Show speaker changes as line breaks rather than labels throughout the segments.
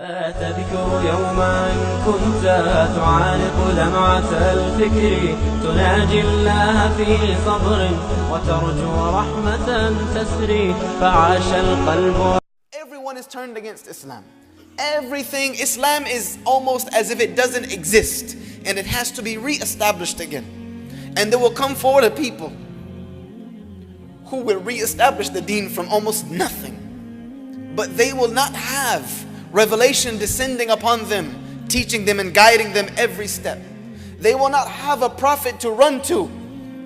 تذكر يوما كنت تعانق دمعة الفكر تناجي الله في صبر وترجو رحمة تسري فعاش القلب.
Everyone is turned against Islam. Everything, Islam is almost as if it doesn't exist and it has to be re-established again. And there will come forward a people who will re-establish the deen from almost nothing. But they will not have revelation descending upon them, teaching them and guiding them every step. They will not have a prophet to run to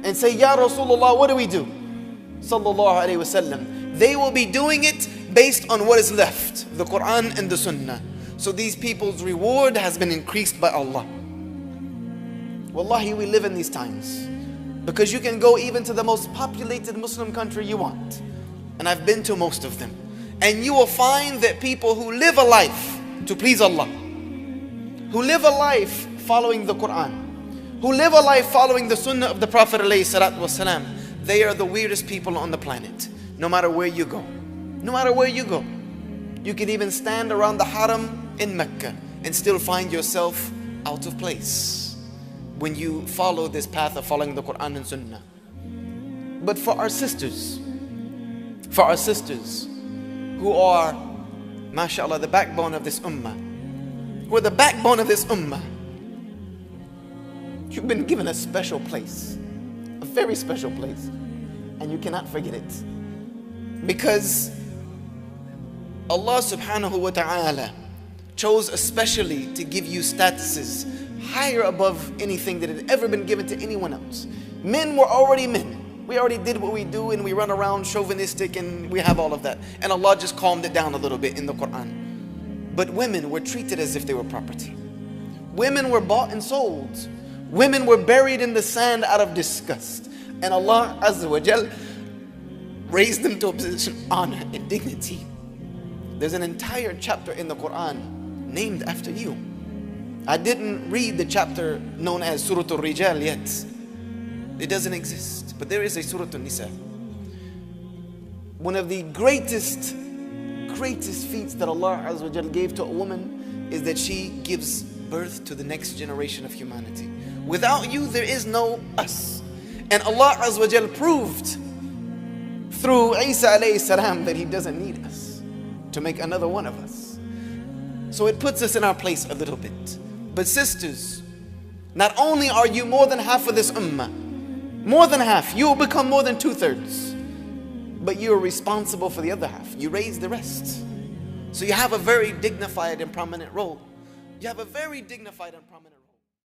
and say, Ya Rasulullah, what do we do? Sallallahu Alaihi Wasallam. They will be doing it based on what is left, the Quran and the Sunnah. So these people's reward has been increased by Allah. Wallahi, we live in these times. Because you can go even to the most populated Muslim country you want. And I've been to most of them. And you will find that people who live a life to please Allah, who live a life following the Quran, who live a life following the Sunnah of the Prophet ﷺ, they are the weirdest people on the planet. No matter where you go. No matter where you go. You can even stand around the Haram in Mecca and still find yourself out of place when you follow this path of following the Quran and Sunnah. But for our sisters who are, mashallah, the backbone of this ummah, who are the backbone of this ummah, you've been given a special place, a very special place, and you cannot forget it. Because Allah subhanahu wa ta'ala chose especially to give you statuses higher above anything that had ever been given to anyone else. Men were already men. We already did what we do and we run around chauvinistic and we have all of that. And Allah just calmed it down a little bit in the Quran. But women were treated as if they were property. Women were bought and sold. Women were buried in the sand out of disgust. And Allah Azza wa Jal raised them to a position of honor and dignity. There's an entire chapter in the Quran named after you. I didn't read the chapter known as Surah Al-Rijal yet. It doesn't exist. But there is a Surah Al-Nisa. One of the greatest feats that Allah Azza wa Jal gave to a woman is that she gives birth to the next generation of humanity. Without you, there is no us. And Allah Azza wa Jal proved through Isa alayhi salam that He doesn't need us to make another one of us. So it puts us in our place a little bit. But sisters, not only are you more than half of this ummah, more than half, you will become more than 2/3, but you are responsible for the other half. You raise the rest. So you have a very dignified and prominent role. You have a very dignified and prominent role.